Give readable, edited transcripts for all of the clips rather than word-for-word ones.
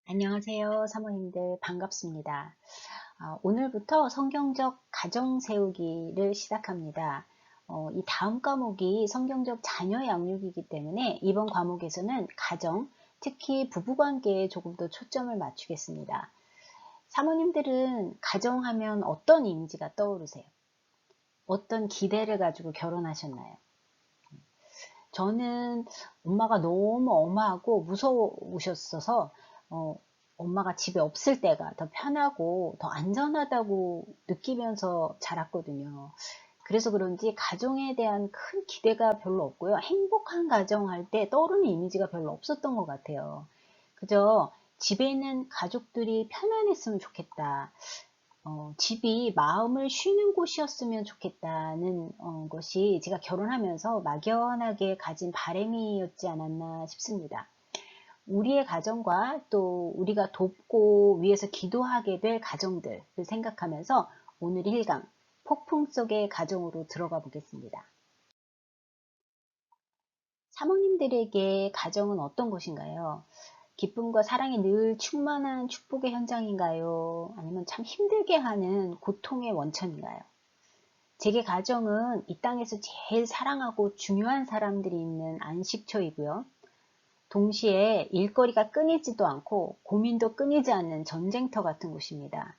안녕하세요, 사모님들 반갑습니다. 오늘부터 성경적 가정 세우기를 시작합니다. 이 다음 과목이 성경적 자녀 양육이기 때문에 이번 과목에서는 가정, 특히 부부관계에 조금 더 초점을 맞추겠습니다. 사모님들은 가정하면 어떤 이미지가 떠오르세요? 어떤 기대를 가지고 결혼하셨나요? 저는 엄마가 너무 엄하고 무서우셨어서 어, 엄마가 집에 없을 때가 더 편하고 더 안전하다고 느끼면서 자랐거든요. 그래서 그런지 가정에 대한 큰 기대가 별로 없고요. 행복한 가정 할 때 떠오르는 이미지가 별로 없었던 것 같아요. 그저 집에 있는 가족들이 편안했으면 좋겠다. 집이 마음을 쉬는 곳이었으면 좋겠다는 것이 제가 결혼하면서 막연하게 가진 바람이었지 않았나 싶습니다. 우리의 가정과 또 우리가 돕고 위해서 기도하게 될 가정들을 생각하면서 오늘 1강 폭풍 속의 가정으로 들어가 보겠습니다. 사모님들에게 가정은 어떤 곳인가요? 기쁨과 사랑이 늘 충만한 축복의 현장인가요? 아니면 참 힘들게 하는 고통의 원천인가요? 제게 가정은 이 땅에서 제일 사랑하고 중요한 사람들이 있는 안식처이고요. 동시에 일거리가 끊이지도 않고 고민도 끊이지 않는 전쟁터 같은 곳입니다.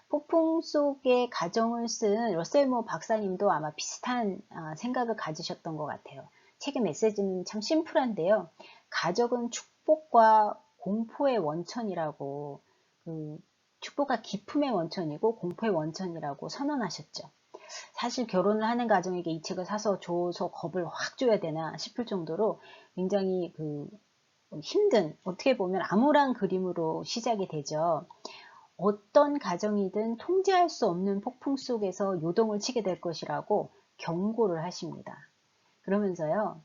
폭풍 속의 가정을 쓴 러셀모 박사님도 아마 비슷한 생각을 가지셨던 것 같아요. 책의 메시지는 참 심플한데요. 가족은 축복과 공포의 원천이라고, 축복과 기쁨의 원천이고 공포의 원천이라고 선언하셨죠. 사실 결혼을 하는 가정에게 이 책을 사서 줘서 겁을 확 줘야 되나 싶을 정도로 굉장히 힘든, 어떻게 보면 암울한 그림으로 시작이 되죠. 어떤 가정이든 통제할 수 없는 폭풍 속에서 요동을 치게 될 것이라고 경고를 하십니다. 그러면서요,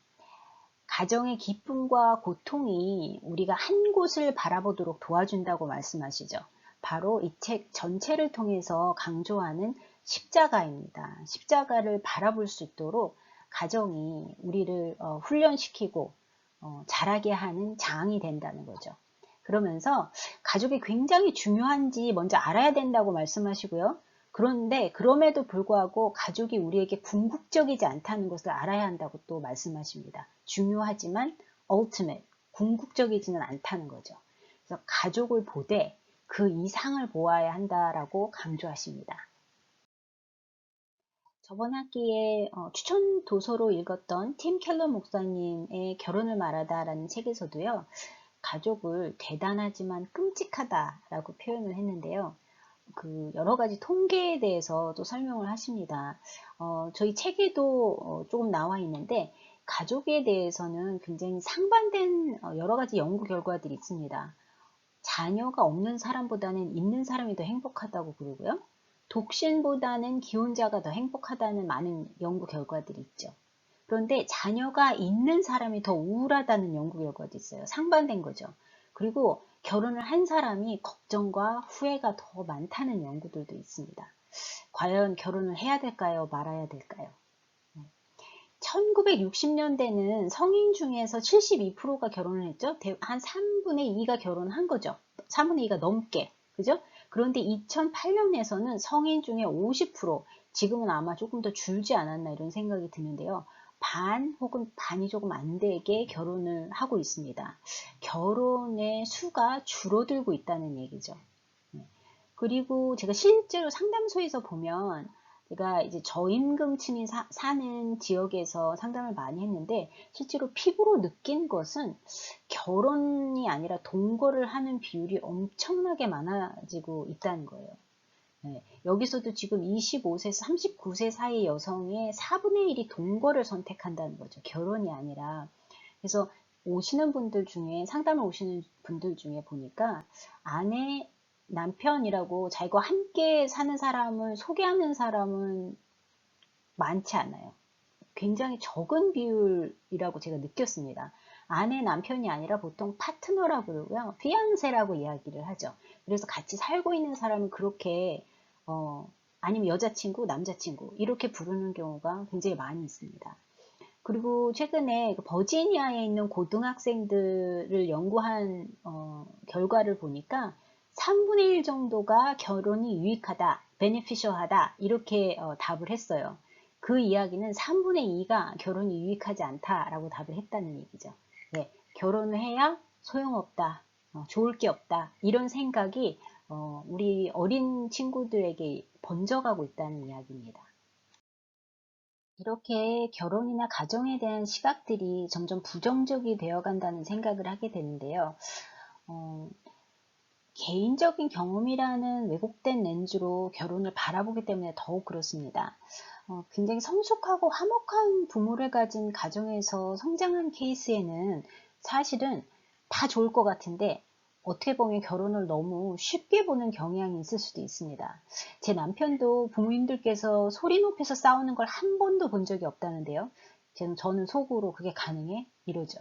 가정의 기쁨과 고통이 우리가 한 곳을 바라보도록 도와준다고 말씀하시죠. 바로 이 책 전체를 통해서 강조하는 십자가입니다. 십자가를 바라볼 수 있도록 가정이 우리를 훈련시키고 자라게 하는 장이 된다는 거죠. 그러면서 가족이 굉장히 중요한지 먼저 알아야 된다고 말씀하시고요. 그런데 그럼에도 불구하고 가족이 우리에게 궁극적이지 않다는 것을 알아야 한다고 또 말씀하십니다. 중요하지만 ultimate, 궁극적이지는 않다는 거죠. 그래서 가족을 보되 그 이상을 보아야 한다라고 강조하십니다. 저번 학기에 추천 도서로 읽었던 팀 켈러 목사님의 결혼을 말하다라는 책에서도요, 가족을 대단하지만 끔찍하다라고 표현을 했는데요. 여러 가지 통계에 대해서 또 설명을 하십니다. 저희 책에도 조금 나와 있는데, 가족에 대해서는 굉장히 상반된 여러 가지 연구 결과들이 있습니다. 자녀가 없는 사람보다는 있는 사람이 더 행복하다고 그러고요. 독신보다는 기혼자가 더 행복하다는 많은 연구 결과들이 있죠. 그런데 자녀가 있는 사람이 더 우울하다는 연구 결과도 있어요. 상반된 거죠. 그리고 결혼을 한 사람이 걱정과 후회가 더 많다는 연구들도 있습니다. 과연 결혼을 해야 될까요? 말아야 될까요? 1960년대는 성인 중에서 72%가 결혼을 했죠. 한 3분의 2가 결혼한 거죠. 3분의 2가 넘게. 그죠? 그런데 2008년에서는 성인 중에 50%, 지금은 아마 조금 더 줄지 않았나 이런 생각이 드는데요. 반 혹은 반이 조금 안 되게 결혼을 하고 있습니다. 결혼의 수가 줄어들고 있다는 얘기죠. 그리고 제가 실제로 상담소에서 보면 제가 이제 저임금층이 사는 지역에서 상담을 많이 했는데 실제로 피부로 느낀 것은 결혼이 아니라 동거를 하는 비율이 엄청나게 많아지고 있다는 거예요. 네, 여기서도 지금 25세에서 39세 사이 여성의 4분의 1이 동거를 선택한다는 거죠. 결혼이 아니라. 그래서 오시는 분들 중에, 상담을 오시는 분들 중에 보니까 아내, 남편이라고 자기와 함께 사는 사람을 소개하는 사람은 많지 않아요. 굉장히 적은 비율이라고 제가 느꼈습니다. 아내, 남편이 아니라 보통 파트너라고 그러고요. 피앙세라고 이야기를 하죠. 그래서 같이 살고 있는 사람은 그렇게 아니면 여자친구, 남자친구 이렇게 부르는 경우가 굉장히 많이 있습니다. 그리고 최근에 그 버지니아에 있는 고등학생들을 연구한 결과를 보니까 3분의 1 정도가 결혼이 유익하다, 베네피셔하다 이렇게 답을 했어요. 그 이야기는 3분의 2가 결혼이 유익하지 않다라고 답을 했다는 얘기죠. 네, 결혼을 해야 소용없다, 좋을 게 없다 이런 생각이 우리 어린 친구들에게 번져가고 있다는 이야기입니다. 이렇게 결혼이나 가정에 대한 시각들이 점점 부정적이 되어 간다는 생각을 하게 되는데요. 어, 개인적인 경험이라는 왜곡된 렌즈로 결혼을 바라보기 때문에 더욱 그렇습니다. 굉장히 성숙하고 화목한 부모를 가진 가정에서 성장한 케이스에는 사실은 다 좋을 것 같은데 어떻게 보면 결혼을 너무 쉽게 보는 경향이 있을 수도 있습니다. 제 남편도 부모님들께서 소리 높여서 싸우는 걸 한 번도 본 적이 없다는데요. 저는 속으로 그게 가능해? 이러죠.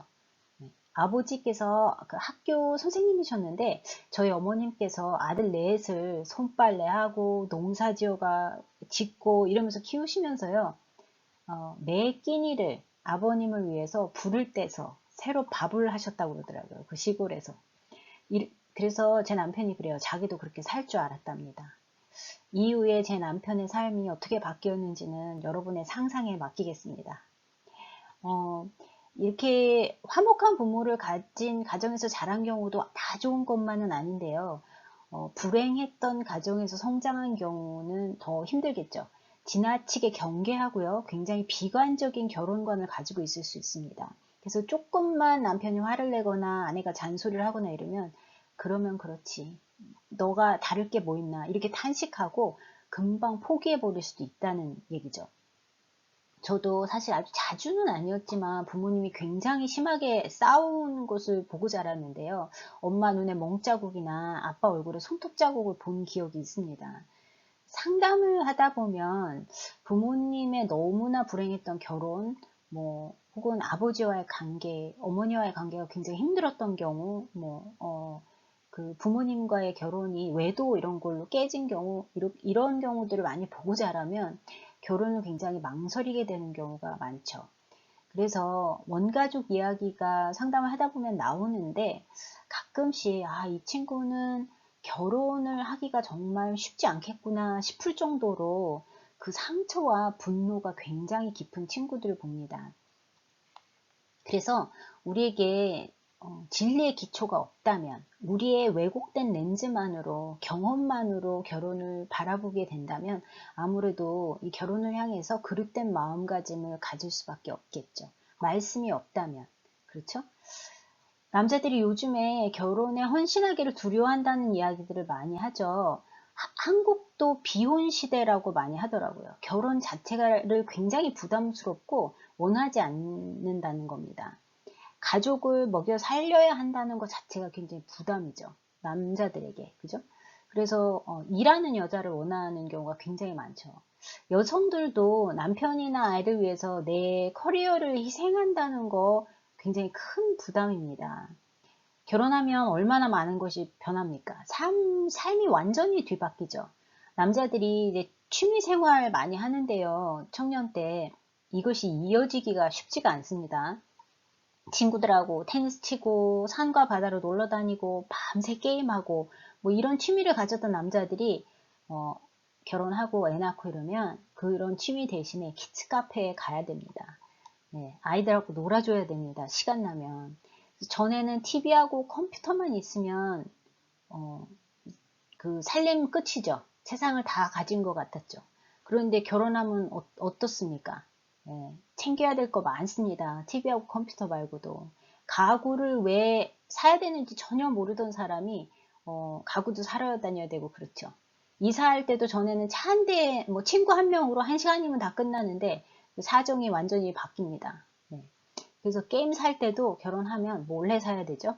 아버지께서 그 학교 선생님이셨는데 저희 어머님께서 아들 넷을 손빨래하고 농사지어가 짓고 이러면서 키우시면서요. 매 끼니를 아버님을 위해서 불을 떼서 새로 밥을 하셨다고 그러더라고요. 그 시골에서. 그래서 제 남편이 그래요. 자기도 그렇게 살 줄 알았답니다. 이후에 제 남편의 삶이 어떻게 바뀌었는지는 여러분의 상상에 맡기겠습니다. 어, 이렇게 화목한 부모를 가진 가정에서 자란 경우도 다 좋은 것만은 아닌데요. 불행했던 가정에서 성장한 경우는 더 힘들겠죠. 지나치게 경계하고요. 굉장히 비관적인 결혼관을 가지고 있을 수 있습니다. 그래서 조금만 남편이 화를 내거나 아내가 잔소리를 하거나 이러면 그러면 그렇지. 너가 다를 게 뭐 있나 이렇게 탄식하고 금방 포기해 버릴 수도 있다는 얘기죠. 저도 사실 아주 자주는 아니었지만 부모님이 굉장히 심하게 싸우는 것을 보고 자랐는데요. 엄마 눈에 멍자국이나 아빠 얼굴에 손톱 자국을 본 기억이 있습니다. 상담을 하다 보면 부모님의 너무나 불행했던 결혼, 혹은 아버지와의 관계, 어머니와의 관계가 굉장히 힘들었던 경우, 그 부모님과의 결혼이 외도 이런 걸로 깨진 경우, 이런 경우들을 많이 보고 자라면 결혼을 굉장히 망설이게 되는 경우가 많죠. 그래서 원가족 이야기가 상담을 하다 보면 나오는데 가끔씩 이 친구는 결혼을 하기가 정말 쉽지 않겠구나 싶을 정도로 그 상처와 분노가 굉장히 깊은 친구들을 봅니다. 그래서 우리에게 진리의 기초가 없다면 우리의 왜곡된 렌즈만으로 경험만으로 결혼을 바라보게 된다면 아무래도 이 결혼을 향해서 그릇된 마음가짐을 가질 수밖에 없겠죠. 말씀이 없다면. 그렇죠? 남자들이 요즘에 결혼에 헌신하기를 두려워한다는 이야기들을 많이 하죠. 한국도 비혼 시대라고 많이 하더라고요. 결혼 자체를 굉장히 부담스럽고 원하지 않는다는 겁니다. 가족을 먹여 살려야 한다는 것 자체가 굉장히 부담이죠. 남자들에게. 그죠? 그래서 일하는 여자를 원하는 경우가 굉장히 많죠. 여성들도 남편이나 아이들 위해서 내 커리어를 희생한다는 거 굉장히 큰 부담입니다. 결혼하면 얼마나 많은 것이 변합니까? 삶이 완전히 뒤바뀌죠. 남자들이 이제 취미 생활 많이 하는데요. 청년 때 이것이 이어지기가 쉽지가 않습니다. 친구들하고 테니스 치고 산과 바다로 놀러 다니고 밤새 게임하고 이런 취미를 가졌던 남자들이 결혼하고 애 낳고 이러면 그런 취미 대신에 키즈 카페에 가야 됩니다. 네, 아이들하고 놀아줘야 됩니다. 시간 나면. 전에는 TV하고 컴퓨터만 있으면 그 살림 끝이죠. 세상을 다 가진 것 같았죠. 그런데 결혼하면 어떻습니까? 챙겨야 될 거 많습니다. TV하고 컴퓨터 말고도. 가구를 왜 사야 되는지 전혀 모르던 사람이 가구도 사러 다녀야 되고 그렇죠. 이사할 때도 전에는 차 한 대에 친구 한 명으로 1시간이면 다 끝나는데 그 사정이 완전히 바뀝니다. 그래서 게임 살 때도 결혼하면 몰래 사야 되죠.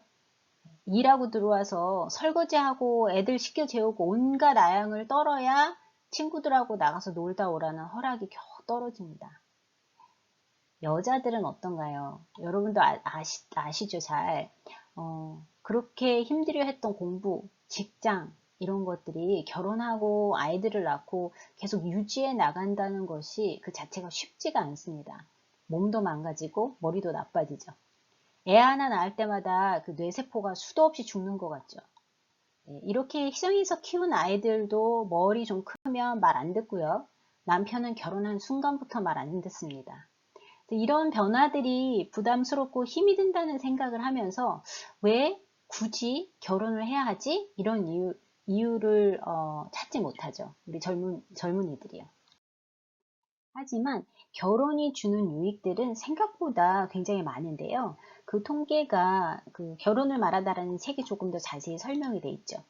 일하고 들어와서 설거지하고 애들 시켜 재우고 온갖 아양을 떨어야 친구들하고 나가서 놀다 오라는 허락이 겨우 떨어집니다. 여자들은 어떤가요? 여러분도 아시죠? 잘. 그렇게 힘들어 했던 공부, 직장, 이런 것들이 결혼하고 아이들을 낳고 계속 유지해 나간다는 것이 그 자체가 쉽지가 않습니다. 몸도 망가지고 머리도 나빠지죠. 애 하나 낳을 때마다 그 뇌세포가 수도 없이 죽는 것 같죠. 이렇게 희생해서 키운 아이들도 머리 좀 크면 말 안 듣고요. 남편은 결혼한 순간부터 말 안 듣습니다. 이런 변화들이 부담스럽고 힘이 든다는 생각을 하면서 왜 굳이 결혼을 해야 하지? 이런 이유를 찾지 못하죠. 우리 젊은이들이요. 하지만 결혼이 주는 유익들은 생각보다 굉장히 많은데요. 그 통계가 그 결혼을 말하다라는 책이 조금 더 자세히 설명이 돼 있죠.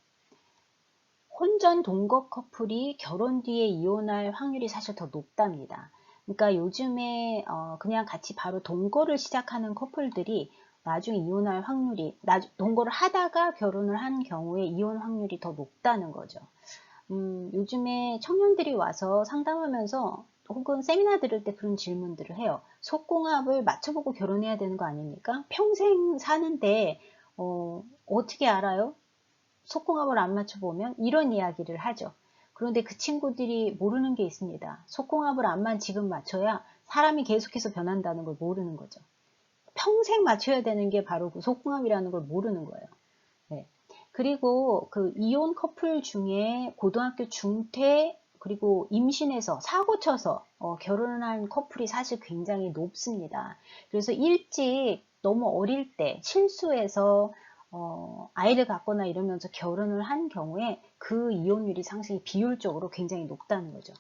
혼전 동거 커플이 결혼 뒤에 이혼할 확률이 사실 더 높답니다. 그러니까 요즘에 그냥 같이 바로 동거를 시작하는 커플들이 나중에 이혼할 확률이, 동거를 하다가 결혼을 한 경우에 이혼 확률이 더 높다는 거죠. 요즘에 청년들이 와서 상담하면서 혹은 세미나 들을 때 그런 질문들을 해요. 속궁합을 맞춰보고 결혼해야 되는 거 아닙니까? 평생 사는데 어떻게 알아요? 속궁합을 안 맞춰보면 이런 이야기를 하죠. 그런데 그 친구들이 모르는 게 있습니다. 속궁합을 안만 지금 맞춰야 사람이 계속해서 변한다는 걸 모르는 거죠. 평생 맞춰야 되는 게 바로 그 속궁합이라는 걸 모르는 거예요. 네. 그리고 그 이혼 커플 중에 고등학교 중퇴 그리고 임신해서 사고 쳐서 결혼한 커플이 사실 굉장히 높습니다. 그래서 일찍 너무 어릴 때 실수해서 아이를 갖거나 이러면서 결혼을 한 경우에 그 이혼율이 상당히 비율적으로 굉장히 높다는 거죠.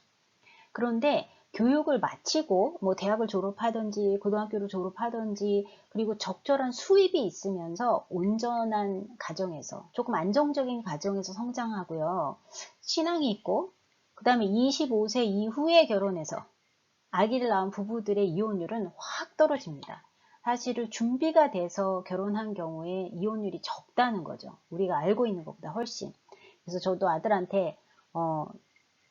그런데 교육을 마치고 뭐 대학을 졸업하든지 고등학교를 졸업하든지 그리고 적절한 수입이 있으면서 온전한 가정에서 조금 안정적인 가정에서 성장하고요. 신앙이 있고 그 다음에 25세 이후에 결혼해서 아기를 낳은 부부들의 이혼율은 확 떨어집니다. 사실은 준비가 돼서 결혼한 경우에 이혼율이 적다는 거죠. 우리가 알고 있는 것보다 훨씬. 그래서 저도 아들한테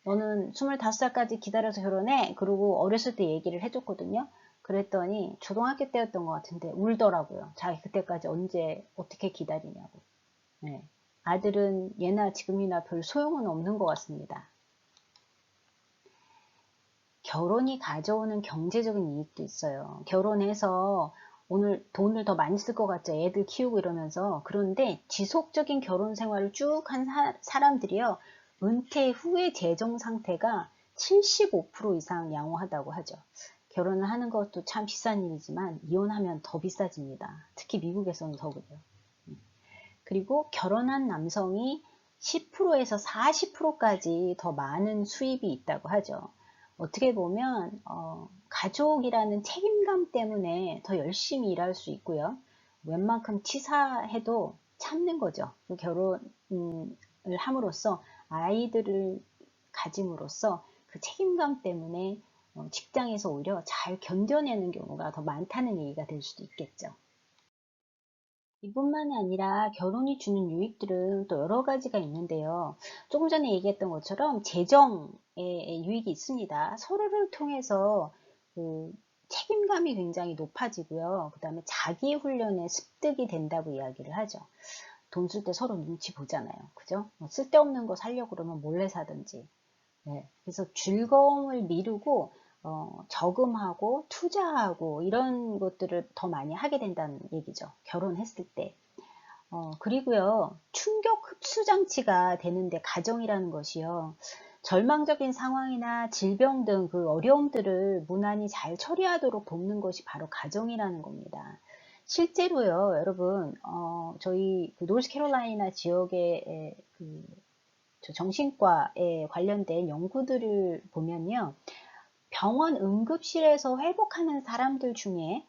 너는 25살까지 기다려서 결혼해. 그리고 어렸을 때 얘기를 해줬거든요. 그랬더니 초등학교 때였던 것 같은데 울더라고요. 자기 그때까지 언제 어떻게 기다리냐고. 네. 아들은 예나 지금이나 별 소용은 없는 것 같습니다. 결혼이 가져오는 경제적인 이익도 있어요. 결혼해서 오늘 돈을 더 많이 쓸 것 같죠. 애들 키우고 이러면서. 그런데 지속적인 결혼 생활을 쭉 한 사람들이요. 은퇴 후의 재정 상태가 75% 이상 양호하다고 하죠. 결혼을 하는 것도 참 비싼 일이지만 이혼하면 더 비싸집니다. 특히 미국에서는 더 그래요. 그리고 결혼한 남성이 10%에서 40%까지 더 많은 수입이 있다고 하죠. 어떻게 보면 가족이라는 책임감 때문에 더 열심히 일할 수 있고요. 웬만큼 치사해도 참는 거죠. 결혼을 함으로써 아이들을 가짐으로써 그 책임감 때문에 직장에서 오히려 잘 견뎌내는 경우가 더 많다는 얘기가 될 수도 있겠죠. 이뿐만이 아니라 결혼이 주는 유익들은 또 여러 가지가 있는데요. 조금 전에 얘기했던 것처럼 재정의 유익이 있습니다. 서로를 통해서 그 책임감이 굉장히 높아지고요. 그 다음에 자기 훈련에 습득이 된다고 이야기를 하죠. 돈 쓸 때 서로 눈치 보잖아요. 그죠? 쓸데없는 거 사려고 그러면 몰래 사든지. 네. 그래서 즐거움을 미루고 저금하고 투자하고 이런 것들을 더 많이 하게 된다는 얘기죠. 결혼했을 때. 그리고요, 충격 흡수 장치가 되는데 가정이라는 것이요. 절망적인 상황이나 질병 등 그 어려움들을 무난히 잘 처리하도록 돕는 것이 바로 가정이라는 겁니다. 실제로요, 여러분, 저희 그 노스캐롤라이나 지역의 그 정신과에 관련된 연구들을 보면요. 병원 응급실에서 회복하는 사람들 중에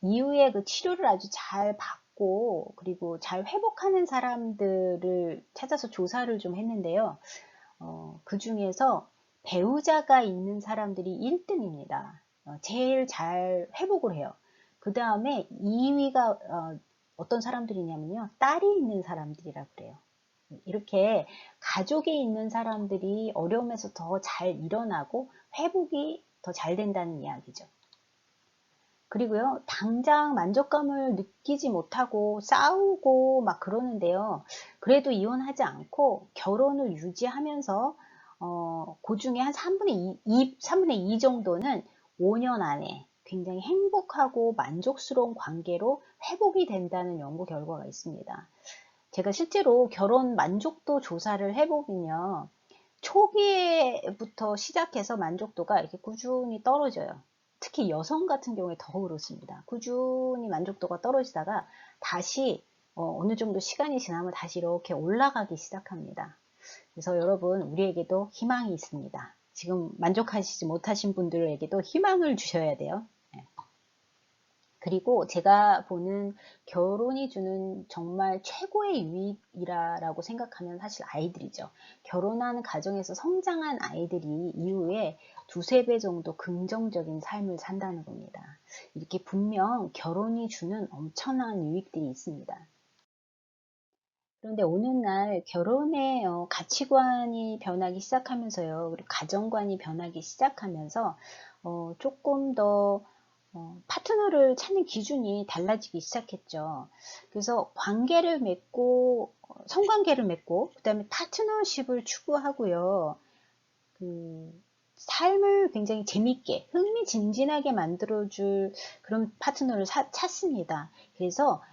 이후에 그 치료를 아주 잘 받고 그리고 잘 회복하는 사람들을 찾아서 조사를 좀 했는데요. 그 중에서 배우자가 있는 사람들이 1등입니다. 제일 잘 회복을 해요. 그 다음에 2위가 어떤 사람들이냐면요. 딸이 있는 사람들이라 그래요. 이렇게 가족이 있는 사람들이 어려움에서 더 잘 일어나고 회복이 더 잘 된다는 이야기죠. 그리고요, 당장 만족감을 느끼지 못하고 싸우고 막 그러는데요. 그래도 이혼하지 않고 결혼을 유지하면서, 그 중에 한 3분의 2 정도는 5년 안에 굉장히 행복하고 만족스러운 관계로 회복이 된다는 연구 결과가 있습니다. 제가 실제로 결혼 만족도 조사를 해보면요. 초기부터 시작해서 만족도가 이렇게 꾸준히 떨어져요. 특히 여성 같은 경우에 더 그렇습니다. 꾸준히 만족도가 떨어지다가 다시 어느 정도 시간이 지나면 다시 이렇게 올라가기 시작합니다. 그래서 여러분, 우리에게도 희망이 있습니다. 지금 만족하시지 못하신 분들에게도 희망을 주셔야 돼요. 그리고 제가 보는 결혼이 주는 정말 최고의 유익이라고 생각하면 사실 아이들이죠. 결혼하는 가정에서 성장한 아이들이 이후에 두세 배 정도 긍정적인 삶을 산다는 겁니다. 이렇게 분명 결혼이 주는 엄청난 유익들이 있습니다. 그런데 오늘날 결혼의 가치관이 변하기 시작하면서요. 그리고 가정관이 변하기 시작하면서 조금 더 파트너를 찾는 기준이 달라지기 시작했죠. 그래서 관계를 맺고 성관계를 맺고 그 다음에 파트너십을 추구하고요. 삶을 굉장히 재밌게 흥미진진하게 만들어줄 그런 파트너를 찾습니다. 그래서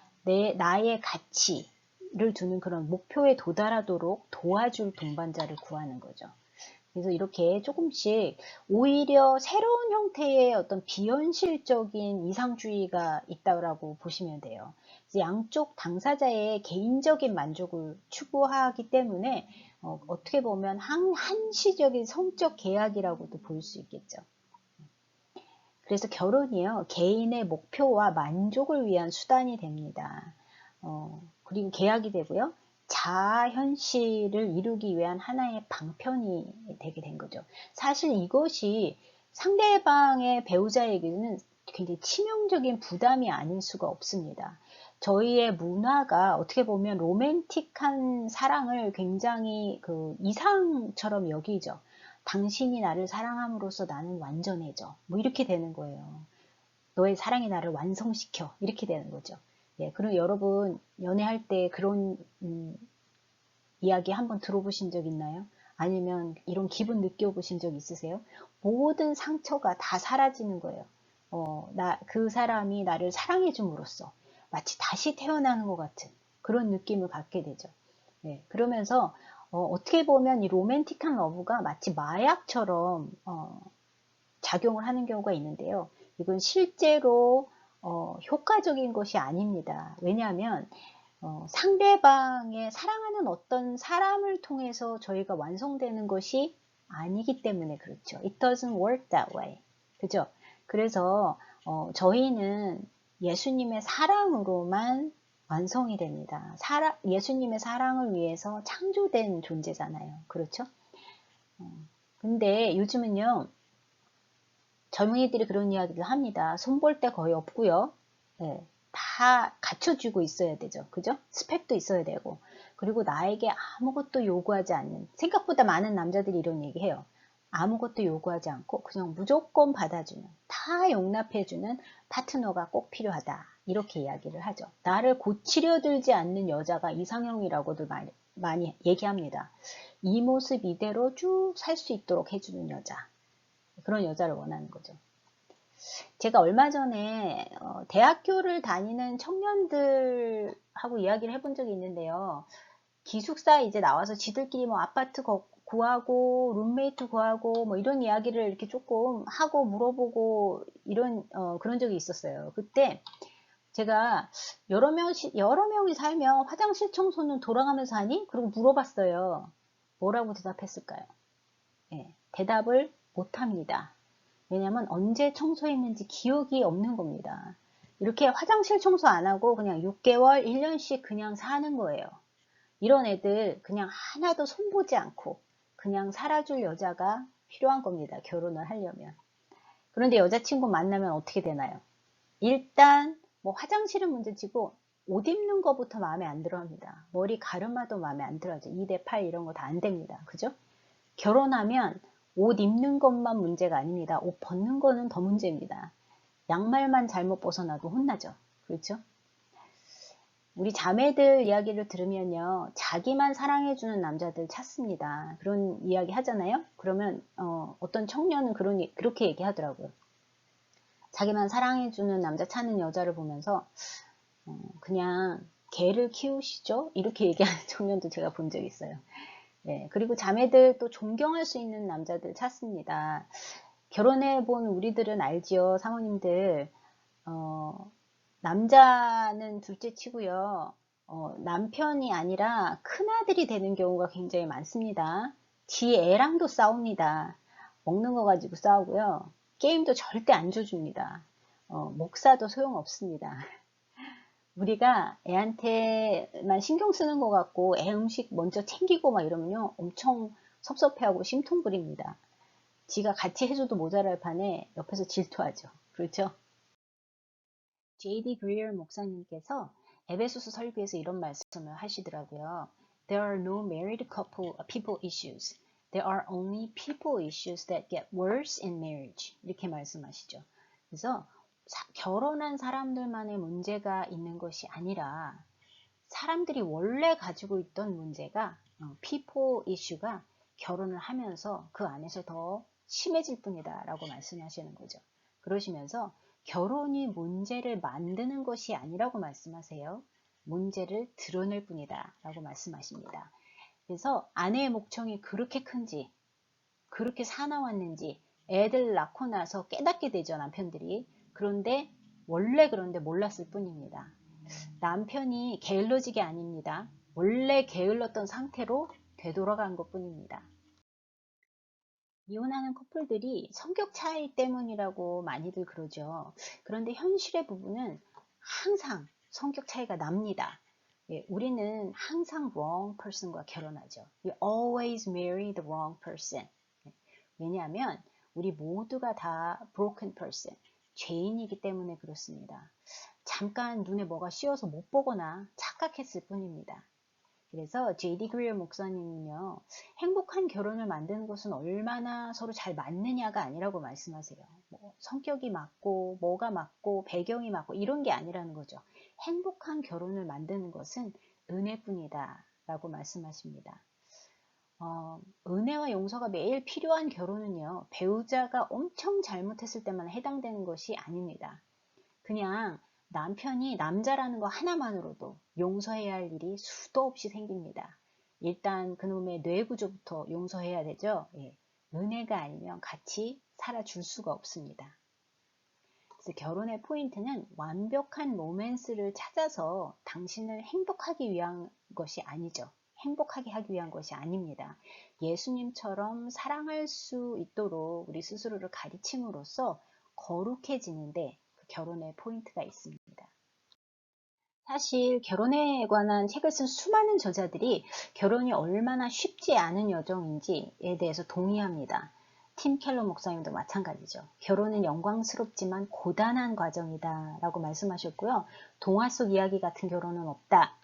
나의 가치를 두는 그런 목표에 도달하도록 도와줄 동반자를 구하는 거죠. 그래서 이렇게 조금씩 오히려 새로운 형태의 어떤 비현실적인 이상주의가 있다고 보시면 돼요. 양쪽 당사자의 개인적인 만족을 추구하기 때문에 어떻게 보면 한시적인 성적 계약이라고도 볼 수 있겠죠. 그래서 결혼이요, 개인의 목표와 만족을 위한 수단이 됩니다. 그리고 계약이 되고요. 자아 현실을 이루기 위한 하나의 방편이 되게 된 거죠. 사실 이것이 상대방의 배우자에게는 굉장히 치명적인 부담이 아닐 수가 없습니다. 저희의 문화가 어떻게 보면 로맨틱한 사랑을 굉장히 이상처럼 여기죠. 당신이 나를 사랑함으로써 나는 완전해져. 뭐 이렇게 되는 거예요. 너의 사랑이 나를 완성시켜. 이렇게 되는 거죠. 예, 그럼 여러분 연애할 때 그런 이야기 한번 들어보신 적 있나요? 아니면 이런 기분 느껴보신 적 있으세요? 모든 상처가 다 사라지는 거예요. 그 사람이 나를 사랑해 줌으로써 마치 다시 태어나는 것 같은 그런 느낌을 갖게 되죠. 네, 그러면서 어떻게 보면 이 로맨틱한 러브가 마치 마약처럼 작용을 하는 경우가 있는데요. 이건 실제로 효과적인 것이 아닙니다. 왜냐하면 상대방의 사랑하는 어떤 사람을 통해서 저희가 완성되는 것이 아니기 때문에 그렇죠. It doesn't work that way. 그죠? 그래서 저희는 예수님의 사랑으로만 완성이 됩니다. 예수님의 사랑을 위해서 창조된 존재잖아요. 그렇죠? 근데 요즘은요, 젊은이들이 그런 이야기를 합니다. 손볼 데 거의 없고요. 네, 다 갖춰주고 있어야 되죠. 그죠? 스펙도 있어야 되고. 그리고 나에게 아무것도 요구하지 않는, 생각보다 많은 남자들이 이런 얘기해요. 아무것도 요구하지 않고 그냥 무조건 받아주는, 다 용납해주는 파트너가 꼭 필요하다. 이렇게 이야기를 하죠. 나를 고치려 들지 않는 여자가 이상형이라고도 많이 얘기합니다. 이 모습 이대로 쭉 살 수 있도록 해주는 여자. 그런 여자를 원하는 거죠. 제가 얼마 전에 대학교를 다니는 청년들하고 이야기를 해본 적이 있는데요. 기숙사 이제 나와서 지들끼리 뭐 아파트 구하고 룸메이트 구하고 뭐 이런 이야기를 이렇게 조금 하고 물어보고 이런 그런 적이 있었어요. 그때 제가 여러 명이 살면 화장실 청소는 돌아가면서 하니? 그리고 물어봤어요. 뭐라고 대답했을까요? 네, 대답을 못합니다. 왜냐면 언제 청소했는지 기억이 없는 겁니다. 이렇게 화장실 청소 안 하고 그냥 6개월, 1년씩 그냥 사는 거예요. 이런 애들 그냥 하나도 손보지 않고 그냥 살아줄 여자가 필요한 겁니다. 결혼을 하려면. 그런데 여자친구 만나면 어떻게 되나요? 일단 뭐 화장실은 문제치고 옷 입는 거부터 마음에 안 들어 합니다. 머리 가르마도 마음에 안 들어하죠. 2대 8 이런 거 다 안 됩니다. 그죠? 결혼하면 옷 입는 것만 문제가 아닙니다. 옷 벗는 거는 더 문제입니다. 양말만 잘못 벗어나도 혼나죠. 그렇죠? 우리 자매들 이야기를 들으면요. 자기만 사랑해주는 남자들 찾습니다. 그런 이야기 하잖아요. 그러면 어떤 청년은 그렇게 얘기하더라고요. 자기만 사랑해주는 남자 찾는 여자를 보면서 그냥 개를 키우시죠? 이렇게 얘기하는 청년도 제가 본 적 있어요. 네, 그리고 자매들 또 존경할 수 있는 남자들 찾습니다. 결혼해본 우리들은 알지요, 사모님들. 남자는 둘째 치고요. 남편이 아니라 큰아들이 되는 경우가 굉장히 많습니다. 지 애랑도 싸웁니다. 먹는 거 가지고 싸우고요. 게임도 절대 안 줘줍니다. 목사도 소용없습니다. 우리가 애한테만 신경 쓰는 것 같고 애 음식 먼저 챙기고 막 이러면요. 엄청 섭섭해하고 심통 부립니다. 지가 같이 해줘도 모자랄 판에 옆에서 질투하죠. 그렇죠? J.D. Greer 목사님께서 에베소서 설교에서 이런 말씀을 하시더라고요. There are no married people issues. There are only people issues that get worse in marriage. 이렇게 말씀하시죠. 그래서 결혼한 사람들만의 문제가 있는 것이 아니라 사람들이 원래 가지고 있던 문제가 people issue가 결혼을 하면서 그 안에서 더 심해질 뿐이다 라고 말씀하시는 거죠. 그러시면서 결혼이 문제를 만드는 것이 아니라고 말씀하세요. 문제를 드러낼 뿐이다 라고 말씀하십니다. 그래서 아내의 목청이 그렇게 큰지 그렇게 사나웠는지 애들 낳고 나서 깨닫게 되죠, 남편들이. 그런데 원래 그런데 몰랐을 뿐입니다. 남편이 게을러진 게 아닙니다. 원래 게을렀던 상태로 되돌아간 것 뿐입니다. 이혼하는 커플들이 성격 차이 때문이라고 많이들 그러죠. 그런데 현실의 부분은 항상 성격 차이가 납니다. 예, 우리는 항상 wrong person과 결혼하죠. We always marry the wrong person. 왜냐하면 우리 모두가 다 broken person, 죄인이기 때문에 그렇습니다. 잠깐 눈에 뭐가 씌어서 못 보거나 착각했을 뿐입니다. 그래서 J.D. Greer 목사님은요, 행복한 결혼을 만드는 것은 얼마나 서로 잘 맞느냐가 아니라고 말씀하세요. 뭐 성격이 맞고 뭐가 맞고 배경이 맞고 이런 게 아니라는 거죠. 행복한 결혼을 만드는 것은 은혜뿐이다 라고 말씀하십니다. 은혜와 용서가 매일 필요한 결혼은요, 배우자가 엄청 잘못했을 때만 해당되는 것이 아닙니다. 그냥 남편이 남자라는 거 하나만으로도 용서해야 할 일이 수도 없이 생깁니다. 일단 그놈의 뇌 구조부터 용서해야 되죠. 예. 은혜가 아니면 같이 살아줄 수가 없습니다. 그래서 결혼의 포인트는 완벽한 로맨스를 찾아서 당신을 행복하기 위한 것이 아니죠. 행복하게 하기 위한 것이 아닙니다. 예수님처럼 사랑할 수 있도록 우리 스스로를 가르침으로써 거룩해지는데 그 결혼의 포인트가 있습니다. 사실 결혼에 관한 책을 쓴 수많은 저자들이 결혼이 얼마나 쉽지 않은 여정인지에 대해서 동의합니다. 팀 켈러 목사님도 마찬가지죠. 결혼은 영광스럽지만 고단한 과정이다 라고 말씀하셨고요. 동화 속 이야기 같은 결혼은 없다.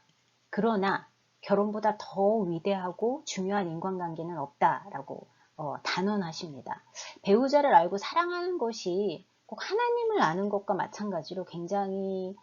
그러나 결혼보다 더 위대하고 중요한 인간관계는 없다라고 단언하십니다. 배우자를 알고 사랑하는 것이 꼭 하나님을 아는 것과 마찬가지로 굉장히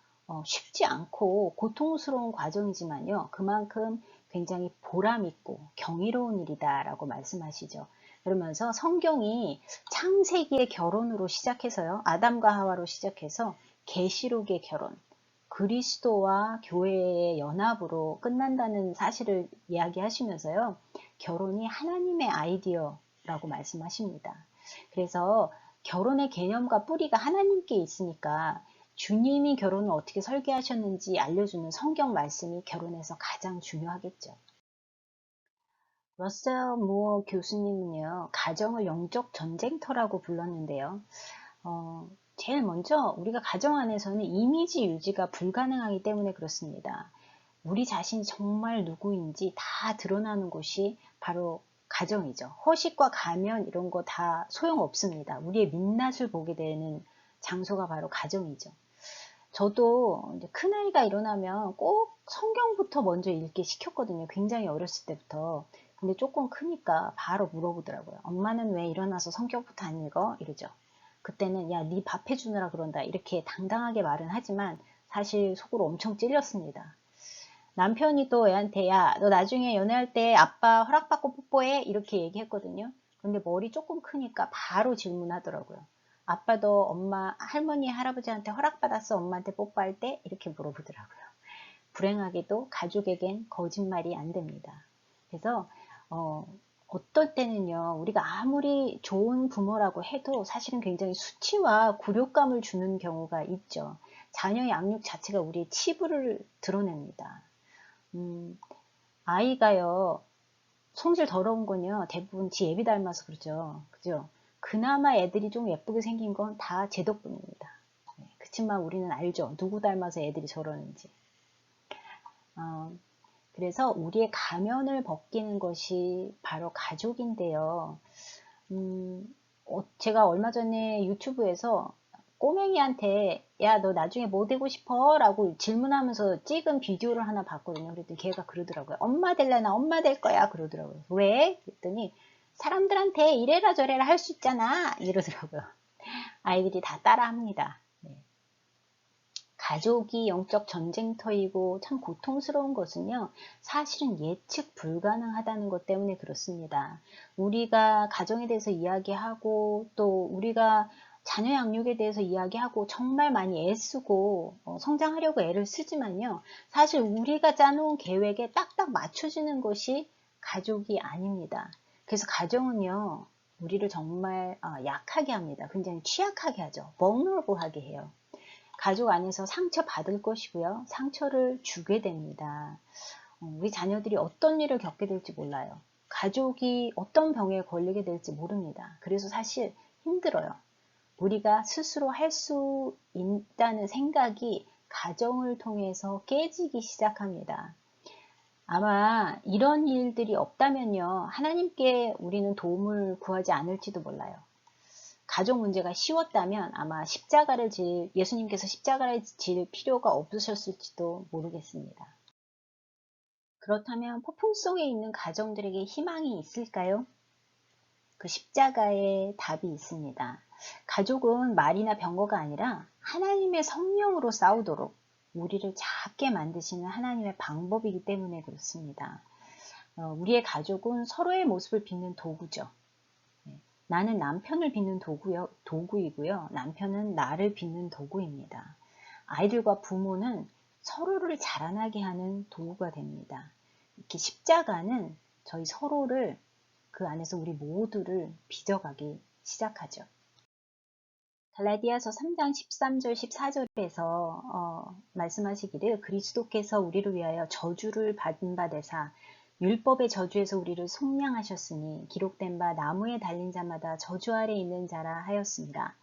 쉽지 않고 고통스러운 과정이지만요. 그만큼 굉장히 보람있고 경이로운 일이다라고 말씀하시죠. 그러면서 성경이 창세기의 결혼으로 시작해서요. 아담과 하와로 시작해서 계시록의 결혼, 그리스도와 교회의 연합으로 끝난다는 사실을 이야기하시면서요. 결혼이 하나님의 아이디어라고 말씀하십니다. 그래서 결혼의 개념과 뿌리가 하나님께 있으니까 주님이 결혼을 어떻게 설계하셨는지 알려주는 성경 말씀이 결혼에서 가장 중요하겠죠. 러셀 무어 교수님은요. 가정을 영적 전쟁터라고 불렀는데요. 제일 먼저 우리가 가정 안에서는 이미지 유지가 불가능하기 때문에 그렇습니다. 우리 자신이 정말 누구인지 다 드러나는 곳이 바로 가정이죠. 허식과 가면 이런 거 다 소용없습니다. 우리의 민낯을 보게 되는 장소가 바로 가정이죠. 저도 이제 큰아이가 일어나면 꼭 성경부터 먼저 읽게 시켰거든요. 굉장히 어렸을 때부터. 근데 조금 크니까 바로 물어보더라고요. 엄마는 왜 일어나서 성경부터 안 읽어? 이러죠. 그때는 야, 네 밥 해주느라 그런다. 이렇게 당당하게 말은 하지만 사실 속으로 엄청 찔렸습니다. 남편이 또 애한테 야, 너 나중에 연애할 때 아빠 허락받고 뽀뽀해? 이렇게 얘기했거든요. 근데 머리 조금 크니까 바로 질문하더라고요. 아빠도 엄마, 할머니, 할아버지한테 허락받았어? 엄마한테 뽀뽀할 때? 이렇게 물어보더라고요. 불행하게도 가족에겐 거짓말이 안 됩니다. 그래서 어떨 때는요, 우리가 아무리 좋은 부모라고 해도 사실은 굉장히 수치와 굴욕감을 주는 경우가 있죠. 자녀의 양육 자체가 우리의 치부를 드러냅니다. 아이가요, 성질 더러운 건요, 대부분 지 애비 닮아서 그러죠. 그죠? 그나마 애들이 좀 예쁘게 생긴 건 다 제 덕분입니다. 그치만 우리는 알죠. 누구 닮아서 애들이 저러는지. 그래서 우리의 가면을 벗기는 것이 바로 가족인데요. 제가 얼마 전에 유튜브에서 꼬맹이한테 야, 너 나중에 뭐 되고 싶어? 라고 질문하면서 찍은 비디오를 하나 봤거든요. 그랬더니 걔가 그러더라고요. 엄마 될래나 엄마 될 거야. 그러더라고요. 왜? 그랬더니 사람들한테 이래라 저래라 할 수 있잖아. 이러더라고요. 아이들이 다 따라합니다. 네. 가족이 영적 전쟁터이고 참 고통스러운 것은요, 사실은 예측 불가능하다는 것 때문에 그렇습니다. 우리가 가정에 대해서 이야기하고 또 우리가 자녀 양육에 대해서 이야기하고 정말 많이 애쓰고 성장하려고 애를 쓰지만요, 사실 우리가 짜놓은 계획에 딱딱 맞춰지는 것이 가족이 아닙니다. 그래서 가정은요, 우리를 정말 약하게 합니다. 굉장히 취약하게 하죠. vulnerable하게 해요. 가족 안에서 상처받을 것이고요. 상처를 주게 됩니다. 우리 자녀들이 어떤 일을 겪게 될지 몰라요. 가족이 어떤 병에 걸리게 될지 모릅니다. 그래서 사실 힘들어요. 우리가 스스로 할 수 있다는 생각이 가정을 통해서 깨지기 시작합니다. 아마 이런 일들이 없다면요, 하나님께 우리는 도움을 구하지 않을지도 몰라요. 가족 문제가 쉬웠다면 아마 예수님께서 십자가를 질 필요가 없으셨을지도 모르겠습니다. 그렇다면 폭풍 속에 있는 가정들에게 희망이 있을까요? 그 십자가에 답이 있습니다. 가족은 말이나 병거가 아니라 하나님의 성령으로 싸우도록 우리를 작게 만드시는 하나님의 방법이기 때문에 그렇습니다. 우리의 가족은 서로의 모습을 빚는 도구죠. 나는 남편을 빚는 도구이고요. 남편은 나를 빚는 도구입니다. 아이들과 부모는 서로를 자라나게 하는 도구가 됩니다. 이렇게 십자가는 저희 서로를 그 안에서 우리 모두를 빚어가기 시작하죠. 갈라디아서 3장 13절 14절에서 말씀하시기를 그리스도께서 우리를 위하여 저주를 받은 바 되사 율법의 저주에서 우리를 속량하셨으니 기록된 바 나무에 달린 자마다 저주 아래 있는 자라 하였습니다.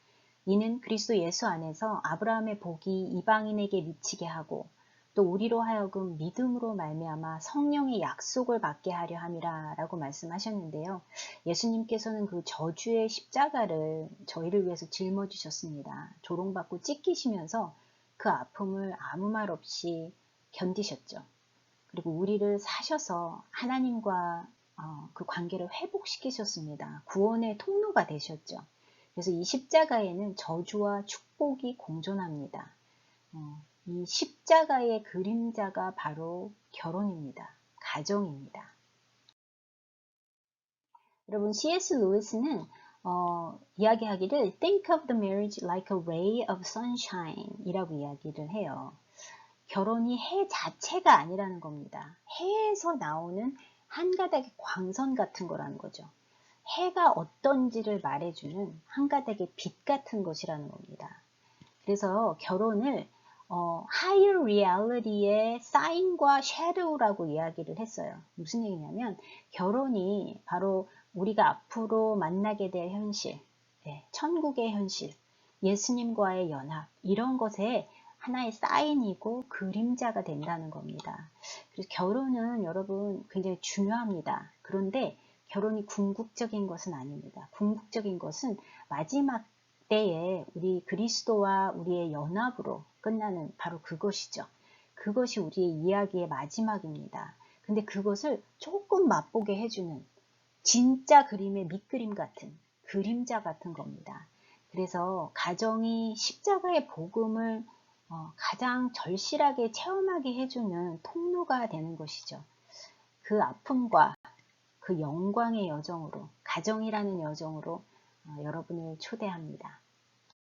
이는 그리스도 예수 안에서 아브라함의 복이 이방인에게 미치게 하고 또 우리로 하여금 믿음으로 말미암아 성령의 약속을 받게 하려 함이라 라고 말씀하셨는데요. 예수님께서는 그 저주의 십자가를 저희를 위해서 짊어지셨습니다. 조롱받고 찢기시면서 그 아픔을 아무 말 없이 견디셨죠. 그리고 우리를 사셔서 하나님과 그 관계를 회복시키셨습니다. 구원의 통로가 되셨죠. 그래서 이 십자가에는 저주와 축복이 공존합니다. 이 십자가의 그림자가 바로 결혼입니다. 가정입니다. 여러분, C.S. 루이스는 이야기하기를 Think of the marriage like a ray of sunshine 이라고 이야기를 해요. 결혼이 해 자체가 아니라는 겁니다. 해에서 나오는 한 가닥의 광선 같은 거라는 거죠. 해가 어떤지를 말해주는 한 가닥의 빛 같은 것이라는 겁니다. 그래서 결혼을 higher reality의 sign과 shadow라고 이야기를 했어요. 무슨 얘기냐면 결혼이 바로 우리가 앞으로 만나게 될 현실, 천국의 현실, 예수님과의 연합 이런 것에 하나의 사인이고 그림자가 된다는 겁니다. 그래서 결혼은 여러분 굉장히 중요합니다. 그런데 결혼이 궁극적인 것은 아닙니다. 궁극적인 것은 마지막 때에 우리 그리스도와 우리의 연합으로 끝나는 바로 그것이죠. 그것이 우리의 이야기의 마지막입니다. 근데 그것을 조금 맛보게 해주는 진짜 그림의 밑그림 같은 그림자 같은 겁니다. 그래서 가정이 십자가의 복음을 가장 절실하게 체험하게 해주는 통로가 되는 것이죠. 그 아픔과 그 영광의 여정으로, 가정이라는 여정으로 여러분을 초대합니다.